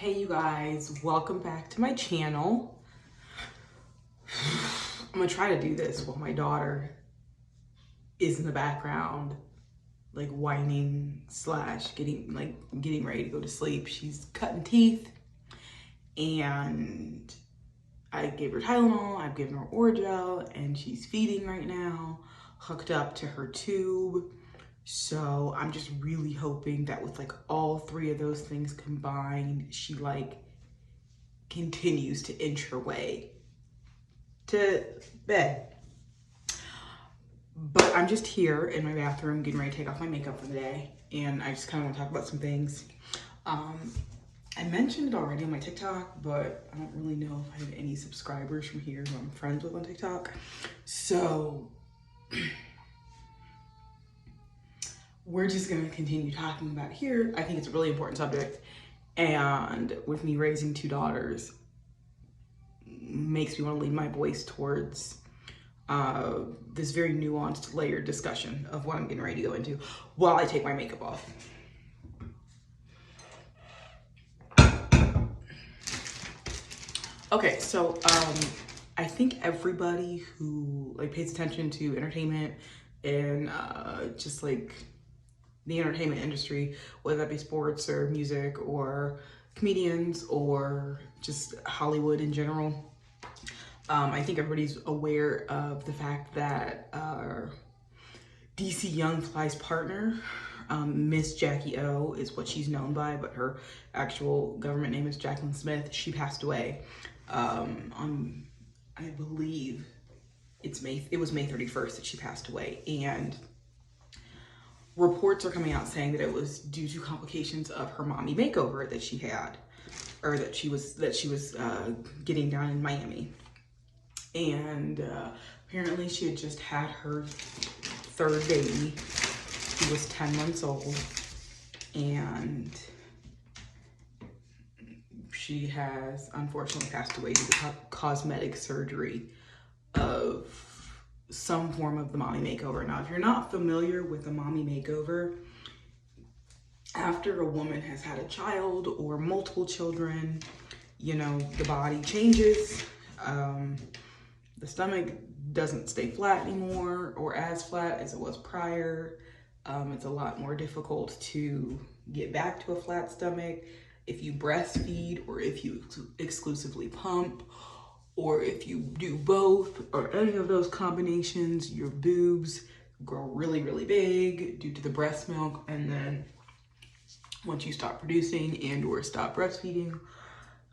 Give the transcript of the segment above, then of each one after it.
Hey you guys, welcome back to my channel. I'm gonna try to do this while my daughter is in the background, like whining slash getting ready to go to sleep. She's cutting teeth and I gave her Tylenol, I've given her Orajel, and she's feeding right now, hooked up to her tube. So I'm just really hoping that with like all three of those things combined, she like continues to inch her way to bed. But I'm just here in my bathroom getting ready to take off my makeup for the day, and I just kind of want to talk about some things. I mentioned it already on my TikTok, but I don't really know if I have any subscribers from here who I'm friends with on TikTok. So we're just gonna continue talking about it here. I think it's a really important subject, and with me raising two daughters, makes me want to lead my voice towards this very nuanced, layered discussion of what I'm getting ready to go into while I take my makeup off. Okay, so I think everybody who like pays attention to entertainment and just like the entertainment industry, whether that be sports or music or comedians or just Hollywood in general, I think everybody's aware of the fact that DC Young Fly's partner, Miss Jackie O is what she's known by, but her actual government name is Jacqueline Smith. She passed away on, I believe it was May 31st that she passed away, and reports are coming out saying that it was due to complications of her mommy makeover that she had, or that she was getting down in Miami. And apparently she had just had her third baby. He was 10 months old, and she has unfortunately passed away due to cosmetic surgery of some form of the mommy makeover. Now, if you're not familiar with the mommy makeover, after a woman has had a child or multiple children, you know, the body changes. The stomach doesn't stay flat anymore, or as flat as it was prior. It's a lot more difficult to get back to a flat stomach if you breastfeed, or if you exclusively pump, or if you do both, or any of those combinations. Your boobs grow really, really big due to the breast milk, and then once you stop producing and or stop breastfeeding,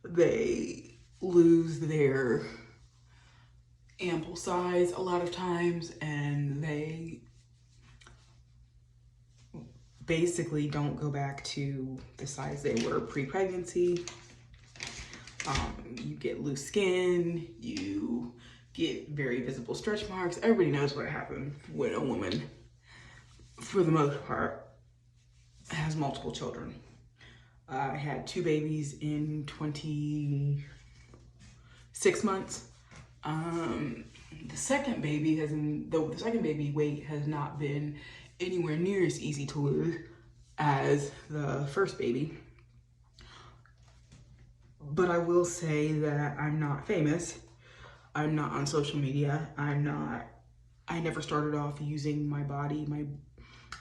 they lose their ample size a lot of times, and they basically don't go back to the size they were pre-pregnancy. You get loose skin, you get very visible stretch marks. Everybody knows what happens when a woman, for the most part, has multiple children. I had two babies in 26 months. The second baby weight has not been anywhere near as easy to lose as the first baby. But I will say that I'm not famous. I'm not on social media. I never started off using my body, my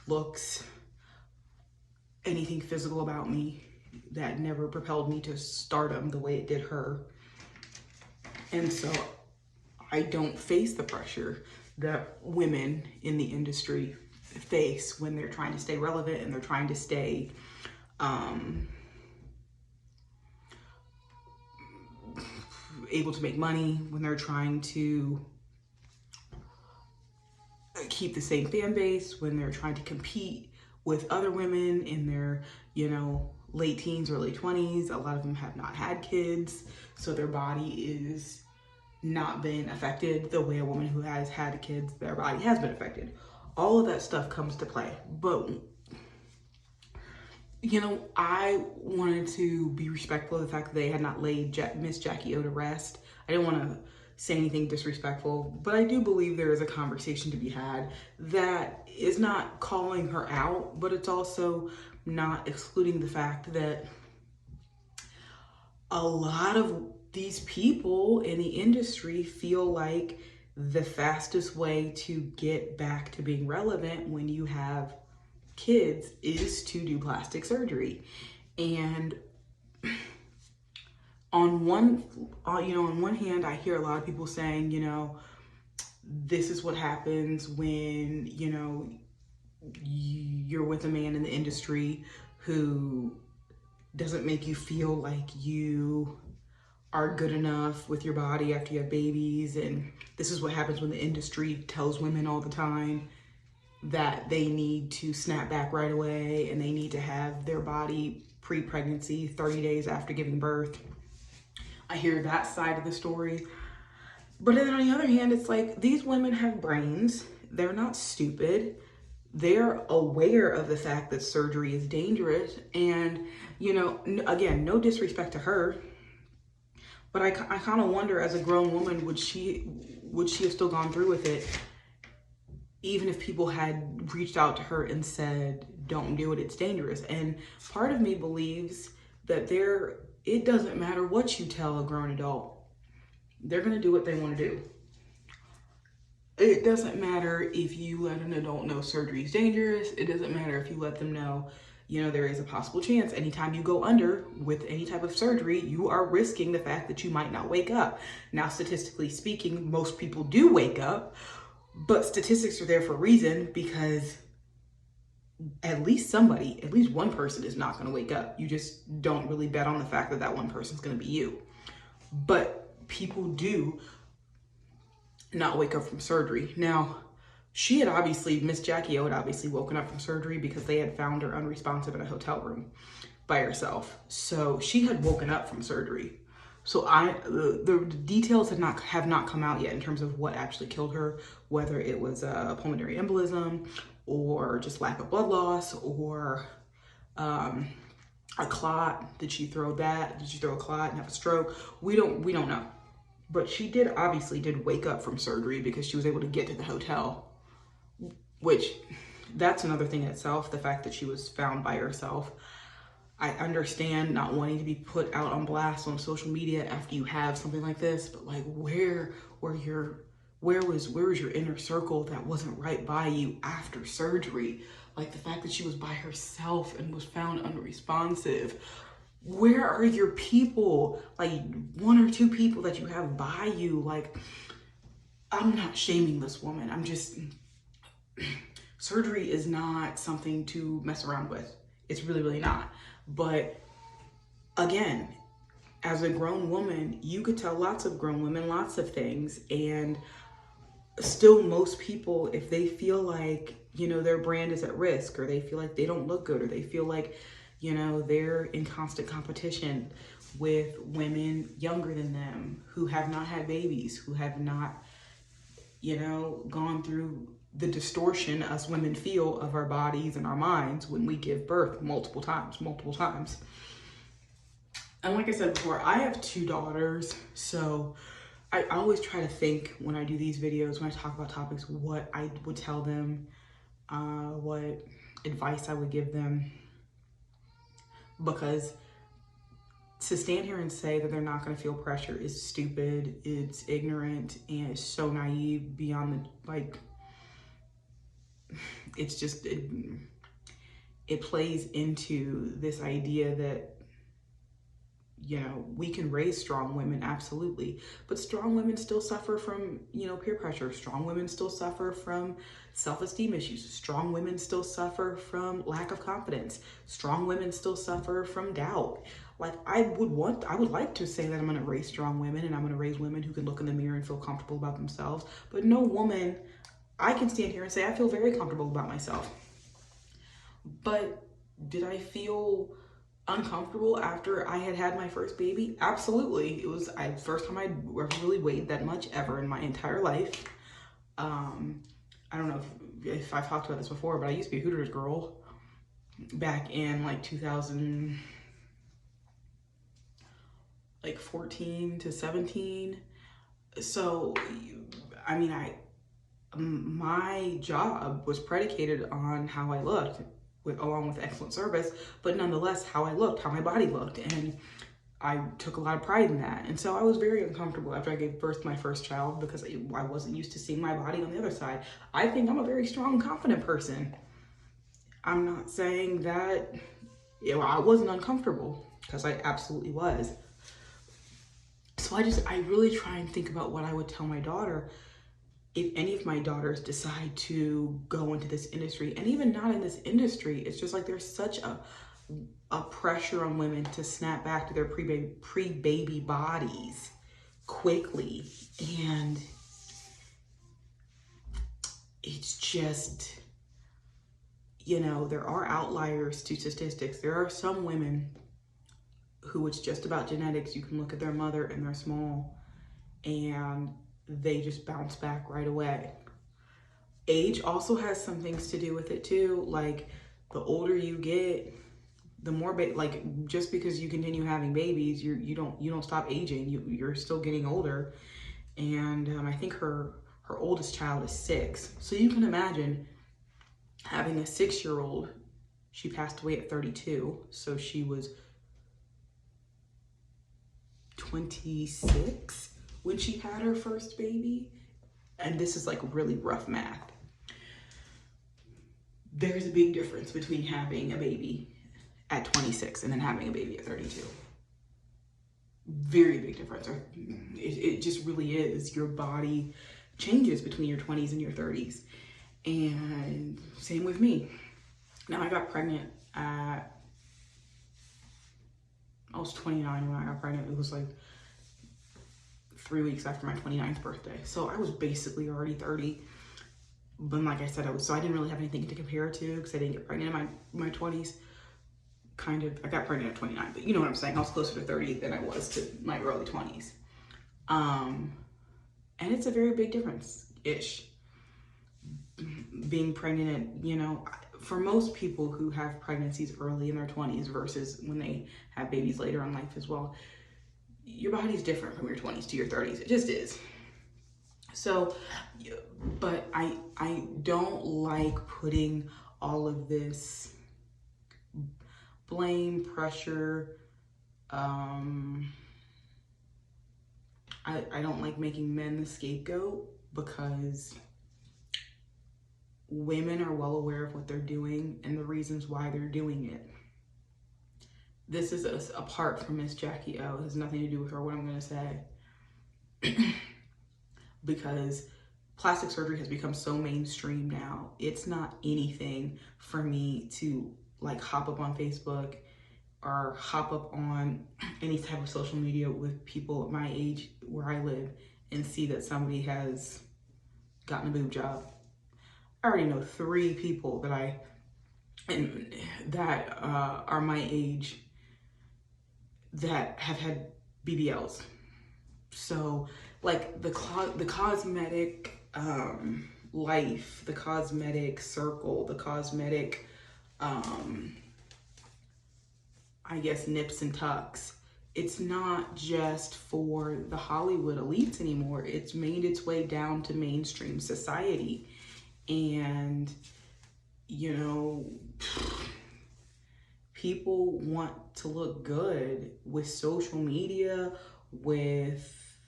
looks, anything physical about me. That never propelled me to stardom the way it did her. And so I don't face the pressure that women in the industry face when they're trying to stay relevant and they're trying to stay able to make money, when they're trying to keep the same fan base, when they're trying to compete with other women in their, you know, late teens, early 20s. A lot of them have not had kids, so their body is not been affected the way a woman who has had kids, their body has been affected. All of that stuff comes to play. But, you know, I wanted to be respectful of the fact that they had not laid Miss Jackie O to rest. I didn't want to say anything disrespectful, but I do believe there is a conversation to be had that is not calling her out, but it's also not excluding the fact that a lot of these people in the industry feel like the fastest way to get back to being relevant when you have kids is to do plastic surgery. And on one hand, I hear a lot of people saying, this is what happens when, you're with a man in the industry who doesn't make you feel like you are good enough with your body after you have babies. And this is what happens when the industry tells women all the time that they need to snap back right away and they need to have their body pre-pregnancy 30 days after giving birth. I hear that side of the story. But then on the other hand, it's like, these women have brains. They're not stupid. They're aware of the fact that surgery is dangerous. And, again, no disrespect to her, but I kind of wonder, as a grown woman, would she have still gone through with it, even if people had reached out to her and said, don't do it, it's dangerous? And part of me believes that it doesn't matter what you tell a grown adult. They're going to do what they want to do. It doesn't matter if you let an adult know surgery is dangerous. It doesn't matter if you let them know, there is a possible chance anytime you go under with any type of surgery, you are risking the fact that you might not wake up. Now, statistically speaking, most people do wake up, but statistics are there for a reason, because at least one person is not going to wake up. You just don't really bet on the fact that one person is going to be you. But people do not wake up from surgery. Now, Miss Jackie O had obviously woken up from surgery because they had found her unresponsive in a hotel room by herself. So she had woken up from surgery. So the details have not come out yet in terms of what actually killed her, whether it was a pulmonary embolism or just lack of blood loss or a clot. Did she throw a clot and have a stroke? We don't know. But she obviously did wake up from surgery because she was able to get to the hotel, which that's another thing in itself, the fact that she was found by herself. I understand not wanting to be put out on blast on social media after you have something like this, but like, where was your inner circle that wasn't right by you after surgery? Like, the fact that she was by herself and was found unresponsive. Where are your people? Like, one or two people that you have by you. Like, I'm not shaming this woman. I'm just, surgery is not something to mess around with. It's really, really not. But again, as a grown woman, you could tell lots of grown women lots of things, and still most people, if they feel like, their brand is at risk, or they feel like they don't look good, or they feel like, they're in constant competition with women younger than them who have not had babies, who have not, gone through the distortion us women feel of our bodies and our minds when we give birth multiple times. And like I said before, I have 2 daughters, so I always try to think when I do these videos, when I talk about topics, what I would tell them, what advice I would give them. Because to stand here and say that they're not going to feel pressure is stupid, it's ignorant, and it's so naive beyond it's just, it plays into this idea that, we can raise strong women, absolutely. But strong women still suffer from, peer pressure. Strong women still suffer from self-esteem issues. Strong women still suffer from lack of confidence. Strong women still suffer from doubt. Like, I would like to say that I'm going to raise strong women and I'm going to raise women who can look in the mirror and feel comfortable about themselves. But no woman, I can stand here and say I feel very comfortable about myself. But did I feel uncomfortable after I had my first baby? Absolutely. It was the first time I'd really weighed that much ever in my entire life. I don't know if I've talked about this before, but I used to be a Hooters girl back in like 2014 to 17. So, I mean, my job was predicated on how I looked, along with excellent service, but nonetheless, how I looked, how my body looked. And I took a lot of pride in that. And so I was very uncomfortable after I gave birth to my first child because I wasn't used to seeing my body on the other side. I think I'm a very strong, confident person. I'm not saying that, you know, I wasn't uncomfortable, because I absolutely was. So I really try and think about what I would tell my daughter if any of my daughters decide to go into this industry. And even not in this industry, it's just like there's such a pressure on women to snap back to their pre-baby bodies quickly. And it's just, you know, there are outliers to statistics. There are some women who it's just about genetics. You can look at their mother and they're small and they just bounce back right away. Age also has some things to do with it too. Like the older you get, the more like just because you continue having babies, you don't stop aging. You're still getting older. And I think her oldest child is 6. So you can imagine having a 6-year-old. She passed away at 32, so she was 26 when she had her first baby. And this is like really rough math. There's a big difference between having a baby at 26 and then having a baby at 32. Very big difference. It just really is. Your body changes between your 20s and your 30s. And same with me. Now I got pregnant I was 29 when I got pregnant. It was like 3 weeks after my 29th birthday. So I was basically already 30. But like I said, so I didn't really have anything to compare it to because I didn't get pregnant in my 20s. Kind of, I got pregnant at 29, but you know what I'm saying. I was closer to 30 than I was to my early 20s. And it's a very big difference-ish. Being pregnant, you know, for most people who have pregnancies early in their 20s versus when they have babies later in life as well, your body's different from your 20s to your 30s. It just is. So, but I don't like putting all of this blame, pressure. I don't like making men the scapegoat because women are well aware of what they're doing and the reasons why they're doing it. This is apart from Miss Jackie O. It has nothing to do with her, what I'm going to say. Because plastic surgery has become so mainstream now. It's not anything for me to like hop up on Facebook or hop up on any type of social media with people at my age where I live and see that somebody has gotten a boob job. I already know 3 people that are my age that have had BBLs. So like the cosmetic life, the cosmetic circle, the cosmetic I guess nips and tucks, it's not just for the Hollywood elites anymore. It's made its way down to mainstream society. And, you know, people want to look good with social media, with,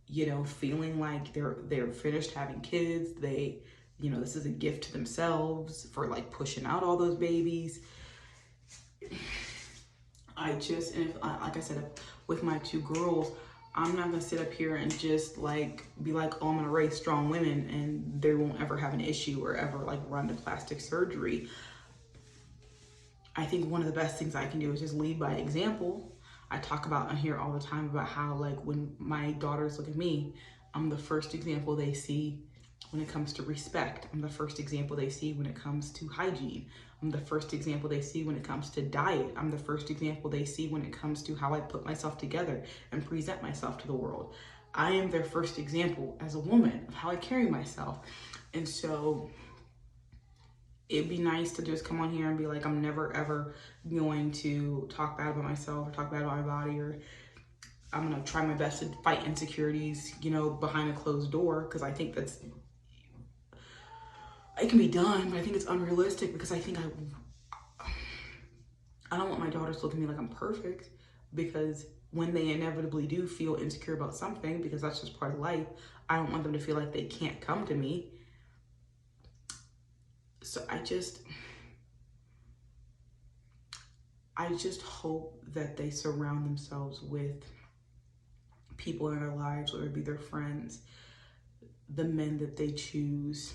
you know, feeling like they're finished having kids. They, you know, this is a gift to themselves for like pushing out all those babies. Like I said, with my 2 girls, I'm not gonna sit up here and just like be like, oh, I'm gonna raise strong women and they won't ever have an issue or ever like run to plastic surgery. I think one of the best things I can do is just lead by example. I talk about on here all the time about how like when my daughters look at me, I'm the first example they see when it comes to respect. I'm the first example they see when it comes to hygiene. I'm the first example they see when it comes to diet. I'm the first example they see when it comes to how I put myself together and present myself to the world. I am their first example as a woman of how I carry myself. And so it'd be nice to just come on here and be like, I'm never ever going to talk bad about myself or talk bad about my body, or I'm gonna try my best to fight insecurities, you know, behind a closed door, because I think it can be done, but I think it's unrealistic because I think I don't want my daughters to look at me like I'm perfect. because when they inevitably do feel insecure about something, because that's just part of life, I don't want them to feel like they can't come to me. So I just hope that they surround themselves with people in their lives, whether it be their friends, the men that they choose,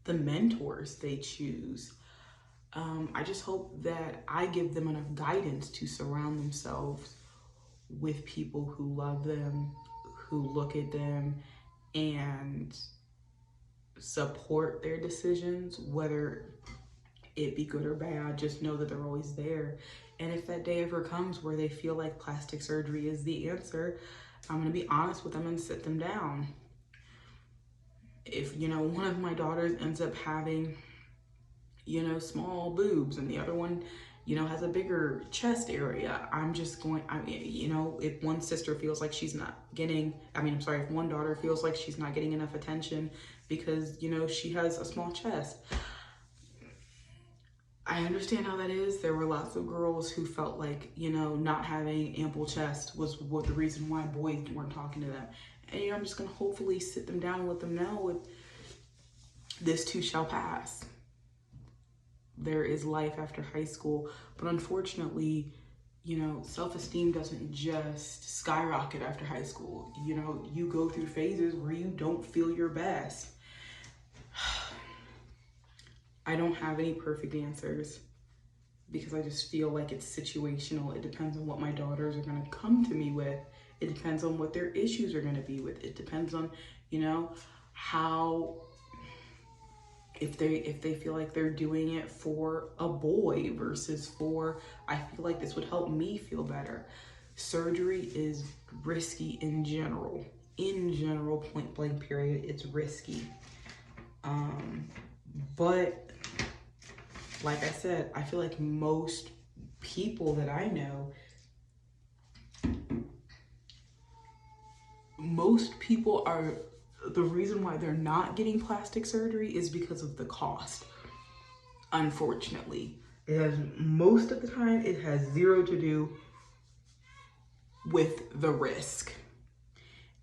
the mentors they choose. I just hope that I give them enough guidance to surround themselves with people who love them, who look at them and support their decisions, whether it be good or bad. Just know that they're always there. And if that day ever comes where they feel like plastic surgery is the answer, I'm gonna be honest with them and sit them down. If, one of my daughters ends up having, small boobs and the other one, has a bigger chest area, if one sister feels like she's not getting, if one daughter feels like she's not getting enough attention because, she has a small chest, I understand how that is. There were lots of girls who felt like, not having ample chest was the reason why boys weren't talking to them. And, I'm just going to hopefully sit them down and let them know this too shall pass. There is life after high school. But unfortunately, self-esteem doesn't just skyrocket after high school. You go through phases where you don't feel your best. I don't have any perfect answers because I just feel like it's situational. It depends on what my daughters are going to come to me with. It depends on what their issues are going to be with. It depends on, how, if they feel like they're doing it for a boy versus for, I feel like this would help me feel better. Surgery is risky in general. In general, point blank period, it's risky. But like I said, I feel like most people that I know, the reason why they're not getting plastic surgery is because of the cost. Unfortunately, most of the time, it has zero to do with the risk.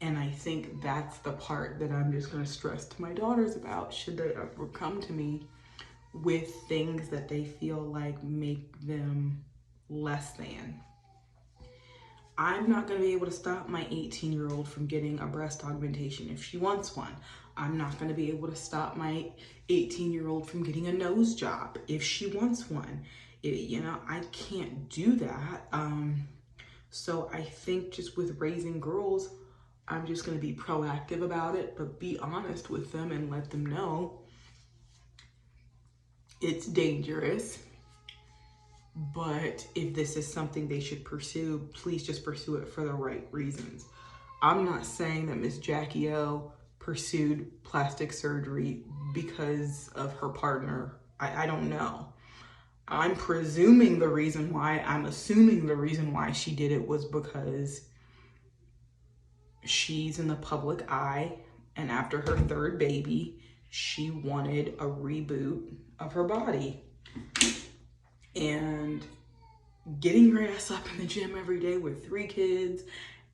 And I think that's the part that I'm just going to stress to my daughters about, should they ever come to me with things that they feel like make them less than. I'm not going to be able to stop my 18-year-old from getting a breast augmentation if she wants one. I'm not going to be able to stop my 18-year-old from getting a nose job if she wants one. I can't do that. So I think just with raising girls, I'm just going to be proactive about it, but be honest with them and let them know it's dangerous. But if this is something they should pursue, please just pursue it for the right reasons. I'm not saying that Miss Jackie O pursued plastic surgery because of her partner. I don't know. I'm assuming the reason why she did it was because she's in the public eye, and after her third baby, she wanted a reboot of her body. And getting her ass up in the gym every day with 3 kids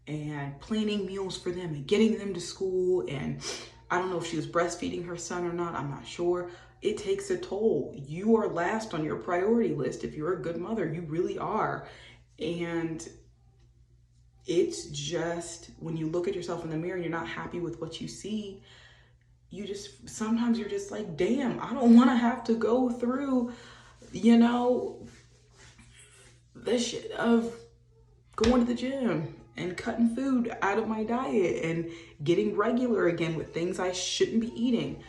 and planning meals for them and getting them to school, and I don't know if she was breastfeeding her son or not, I'm not sure. It takes a toll. You are last on your priority list. If you're a good mother, you really are. And it's just, when you look at yourself in the mirror and you're not happy with what you see, sometimes you're just like, damn, I don't want to have to go through, the shit of going to the gym and cutting food out of my diet and getting regular again with things I shouldn't be eating.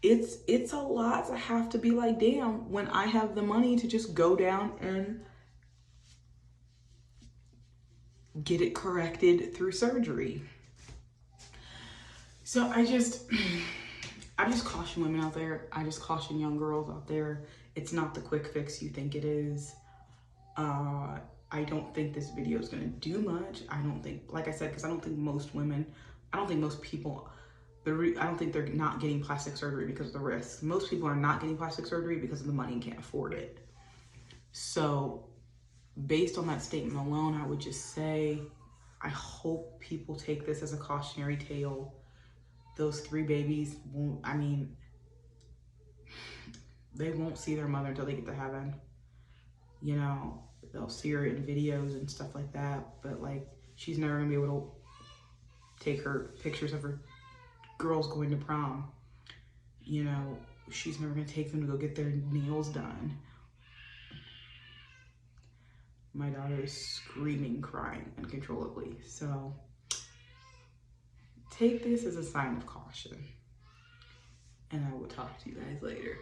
It's a lot to have to be like, damn, when I have the money to just go down and get it corrected through surgery. So I just caution women out there. I just caution young girls out there. It's not the quick fix you think it is. I don't think this video is going to do much. I don't think, like I said, because I don't think most people, I don't think they're not getting plastic surgery because of the risk. Most people are not getting plastic surgery because of the money and can't afford it. So based on that statement alone, I would just say, I hope people take this as a cautionary tale. Those 3 babies won't, I mean, they won't see their mother until they get to heaven. You know, they'll see her in videos and stuff like that, but like, she's never gonna be able to take her pictures of her girls going to prom. You know, she's never gonna take them to go get their nails done. My daughter is screaming, crying uncontrollably. So take this as a sign of caution. And I will talk to you guys later.